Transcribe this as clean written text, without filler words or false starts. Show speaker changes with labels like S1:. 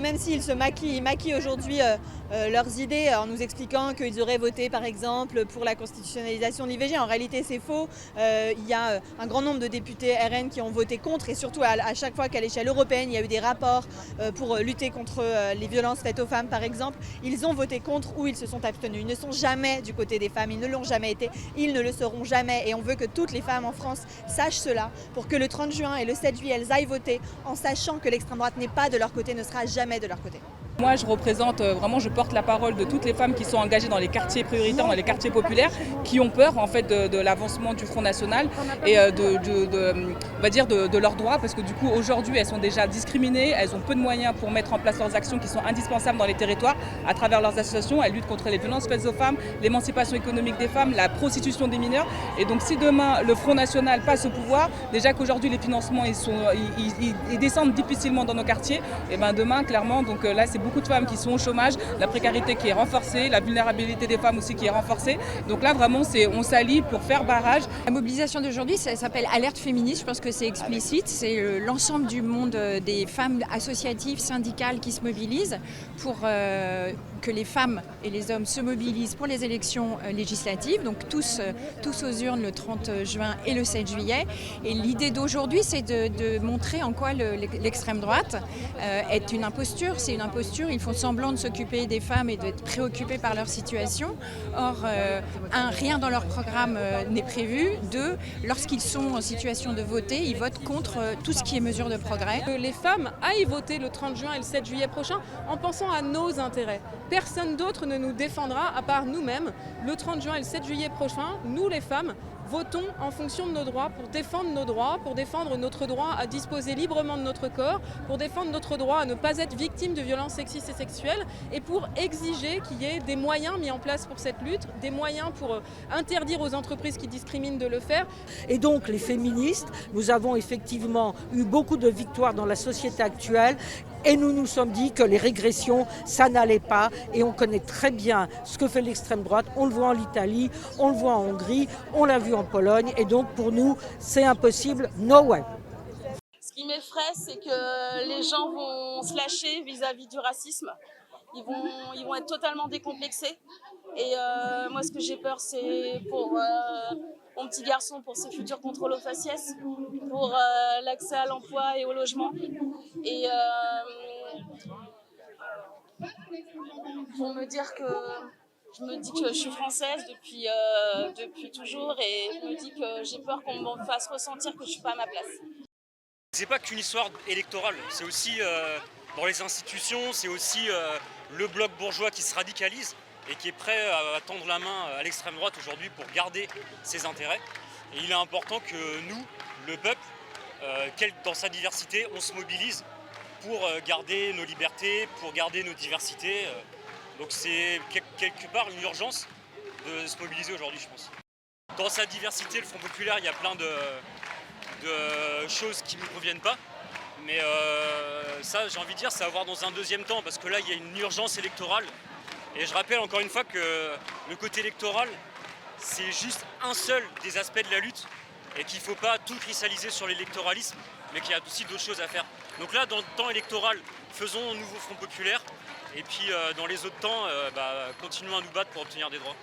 S1: même s'ils ils maquillent aujourd'hui leurs idées en nous expliquant qu'ils auraient voté par exemple pour la constitutionnalisation de l'IVG, en réalité c'est faux. Il y a un grand nombre de députés RN qui ont voté contre, et surtout à chaque fois qu'à l'échelle européenne il y a eu des rapports pour lutter contre les violences faites aux femmes par exemple, ils ont voté contre ou ils se sont abstenus. Ils ne sont jamais du côté des femmes, ils ne l'ont jamais été, ils ne le seront jamais, et on veut que toutes les femmes en France sachent cela pour que le 30 juin et le 7 juillet elles aillent voter en sachant que l'extrême droite n'est pas de leur côté, ne sera jamais de leur côté.
S2: Moi, je représente vraiment, je porte la parole de toutes les femmes qui sont engagées dans les quartiers prioritaires, dans les quartiers populaires, qui ont peur en fait de l'avancement du Front National et on va dire de leurs droits, parce que du coup aujourd'hui elles sont déjà discriminées, elles ont peu de moyens pour mettre en place leurs actions qui sont indispensables dans les territoires à travers leurs associations. Elles luttent contre les violences faites aux femmes, l'émancipation économique des femmes, la prostitution des mineurs. Et donc si demain le Front National passe au pouvoir, déjà qu'aujourd'hui les financements ils descendent difficilement dans nos quartiers, et ben demain clairement donc là c'est beaucoup de femmes qui sont au chômage, la précarité qui est renforcée, la vulnérabilité des femmes aussi qui est renforcée. Donc là vraiment on s'allie pour faire barrage.
S3: La mobilisation d'aujourd'hui, ça s'appelle Alerte féministe, je pense que c'est explicite, c'est l'ensemble du monde des femmes associatives, syndicales qui se mobilisent pour que les femmes et les hommes se mobilisent pour les élections législatives, donc tous aux urnes le 30 juin et le 7 juillet. Et l'idée d'aujourd'hui, c'est de montrer en quoi l'extrême droite est une imposture. C'est une imposture, ils font semblant de s'occuper des femmes et d'être préoccupés par leur situation. Or, rien dans leur programme n'est prévu. Deux, lorsqu'ils sont en situation de voter, ils votent contre tout ce qui est mesure de progrès.
S4: Que les femmes aillent voter le 30 juin et le 7 juillet prochain en pensant à nos intérêts. Personne d'autre ne nous défendra à part nous-mêmes. Le 30 juin et le 7 juillet prochain, nous les femmes, votons en fonction de nos droits, pour défendre nos droits, pour défendre notre droit à disposer librement de notre corps, pour défendre notre droit à ne pas être victime de violences sexistes et sexuelles, et pour exiger qu'il y ait des moyens mis en place pour cette lutte, des moyens pour interdire aux entreprises qui discriminent de le faire.
S5: Et donc les féministes, nous avons effectivement eu beaucoup de victoires dans la société actuelle, et nous nous sommes dit que les régressions, ça n'allait pas, et on connaît très bien ce que fait l'extrême droite. On le voit en Italie, on le voit en Hongrie, on l'a vu en Pologne, et donc pour nous, c'est impossible, no way.
S6: Ce qui m'effraie, c'est que les gens vont se lâcher vis-à-vis du racisme. Ils vont être totalement décomplexés. Et moi, ce que j'ai peur, c'est pour mon petit garçon, pour ses futurs contrôles aux faciès, pour l'accès à l'emploi et au logement. Et pour me dire que je me dis que je suis française depuis toujours, et je me dis que j'ai peur qu'on me fasse ressentir que je ne suis pas à ma place.
S7: C'est pas qu'une histoire électorale, c'est aussi dans les institutions, c'est aussi le bloc bourgeois qui se radicalise et qui est prêt à tendre la main à l'extrême droite aujourd'hui pour garder ses intérêts. Et il est important que nous, le peuple, dans sa diversité, on se mobilise pour garder nos libertés, pour garder nos diversités. Donc c'est quelque part une urgence de se mobiliser aujourd'hui, je pense. Dans sa diversité, le Front populaire, il y a plein de choses qui ne me conviennent pas. Mais ça, j'ai envie de dire, c'est à voir dans un deuxième temps, parce que là, il y a une urgence électorale. Et je rappelle encore une fois que le côté électoral, c'est juste un seul des aspects de la lutte, et qu'il ne faut pas tout cristalliser sur l'électoralisme, mais qu'il y a aussi d'autres choses à faire. Donc là, dans le temps électoral, faisons un nouveau Front populaire, et puis dans les autres temps, continuons à nous battre pour obtenir des droits.